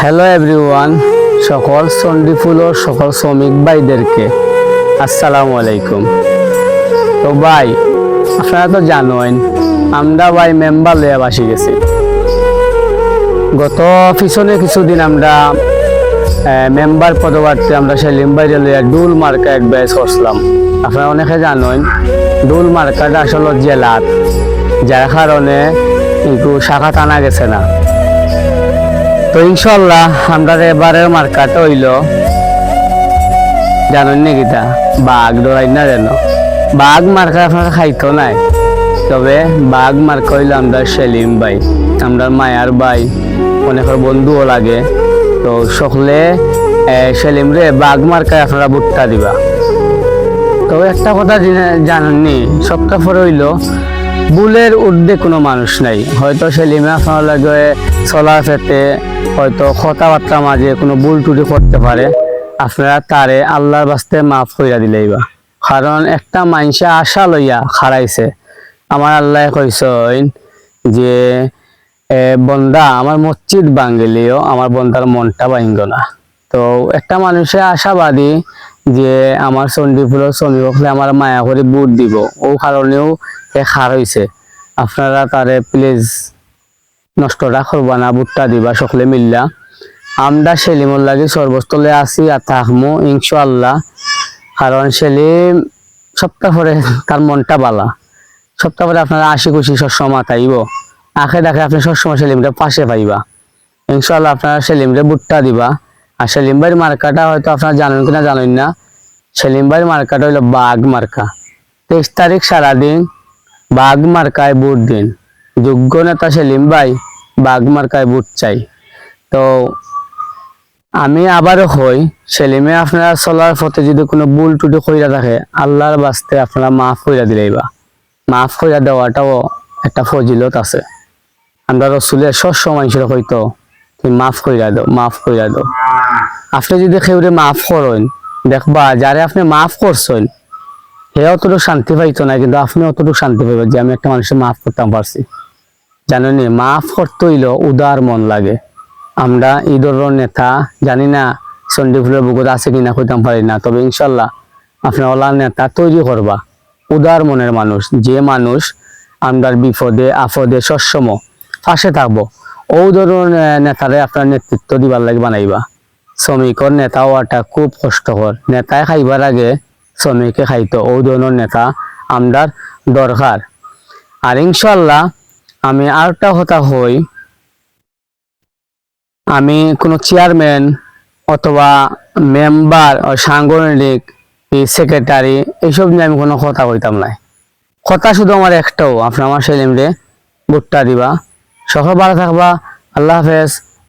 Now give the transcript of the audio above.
Hello everyone, সকল চণ্ডীফুল ও সকল শ্রমিক ভাইদেরকে আসসালামু আলাইকুম। তো ভাই, আপনারা তো জানেন আমরা ভাই মেম্বার লইয়া বাসি গেছি। গত পিছনে কিছুদিন আমরা মেম্বার পদপ্রার্থী আমরা সেলিম ভাইরে লইয়া ডুল মার্কা এক ব্যাচ করছিলাম। আপনারা অনেকে জানেন ডুল মার্কাটা আসলে জেলাত, যার কারণে একটু শাখা টানা গেছে না। তো ইনশাল্লাহ আমরা এবারের মার্কাটা হইল জানেন নাকি তা বাঘ ডরাই না যেন বাঘ মার্কা আপনারা খাইতো নাই, তবে বাঘ মার্কা হইল আমরা সেলিম ভাই, আমরা মায়ার ভাই, অনেকের বন্ধুও লাগে। তো সকলে সেলিম রে বাঘ মার্কায় আপনারা ভুট্টা দিবা। তো একটা কথা জানেননি, সবটা পরে হইল বুলের ঊর্ধ্বে কোনো মানুষ নাই। হয়তো সেলিমে আপনার লাগে চলার ফেতে হয়তো কথাবার্তা মাঝে কোনো ভুল টুটি করতে পারে, আপনারা তারে আল্লাহর বাস্তে মাফ কইরা দিলেইবা। কারণ একটা মানুষে আশা লইয়া খাড়াইছে, আমার আল্লাহ কইছেন যে বন্দা আমার মসজিদ ভাঙ্গিলেও আমার বন্দার মনটা ভাঙ্গ না। তো একটা মানুষে আশাবাদী যে আমার চণ্ডীফুলের শ্রমিক হলে আমার মায়া করে বুট দিব, ও কারণেও খার হইছে। আপনারা তারে প্লিজ নষ্টটা করবা না, বুটটা দিবা সকলে মিল্লা। আমরা সেলিমর লাগে সর্বস্থলে আছি আর থাকমো ইনশাআল্লাহ। কারণ সেলিম সপ্তাহ পরে তার মনটা বালা, সপ্তাহ পরে আপনারা আশি খুশি সবসময় তাইব আখে দেখে আপনি সবসময় সেলিমটা পাশে পাইবা। ইনশাআল্লাহ আপনারা সেলিমরে বুটটা দিবা। আর সেলিম ভাইয়ের মার্কাটা হয়তো আপনারা জানেন কিনা জানেন না, সেলিম ভাইয়ের মার্কাটা হইলো বাঘ মার্কা। 23 তারিখ সারাদিন বাঘ মার্কায় বুট দিন। যোগ্য নেতা সেলিম ভাই, বাঘ মার্কায় বুট চাই। তো আমি আবারও হই, সেলিমে আপনারা চলার পথে যদি কোনো ভুল টুটি কইরা থাকে আল্লাহর বাস্তে আপনারা মাফ কইরা দিলেইবা। মাফ কইরা দেওয়াটাও একটা ফজিলত আছে। আমরা রসুলের সবসময় হয়তো তুমি মাফ কইরা দাও, মাফ কইরা দাও। আপনি যদি কেউরে মাফ করেন, দেখবা যারে আপনি মাফ করছেন হে অতটুকু শান্তি পাইতো না, কিন্তু আপনি অতটুকু শান্তি পাইবেন যে আমি একটা মানুষের মাফ করতে পারছি। জানেন মাফ করতে হইলো উদার মন লাগে। আমরা এই ধরনের নেতা জানি না চণ্ডীফুলের বুকত আছে কিনা কইতাম পারি না, তবে ইনশাল্লাহ আপনার ওলা নেতা তৈরি করবা উদার মনের মানুষ, যে মানুষ আমরা বিপদে আপদে সবসময় পাশে থাকবো। ও ধরনের নেতারে আপনার নেতৃত্ব দিবার লাগে বানাইবা। শ্রমিকর নেতা হওয়াটা খুব কষ্টকর, নেতায় খাইবার আগে শ্রমিকে খাইতো। ও ধরনের নেতা আমরার দরকার। আর ইনশাল্লাহ আমি আরেকটা কথা হই, আমি কোনো চেয়ারম্যান অথবা মেম্বার ও সাংগঠনিক সেক্রেটারি এইসব নিয়ে আমি কোনো কথা কইতাম না। কথা শুধু আমার একটাও, আপনার আমার সেলিমরে ভুট্টা দিবা। সকল ভালো থাকবা। আল্লাহ হাফেজ।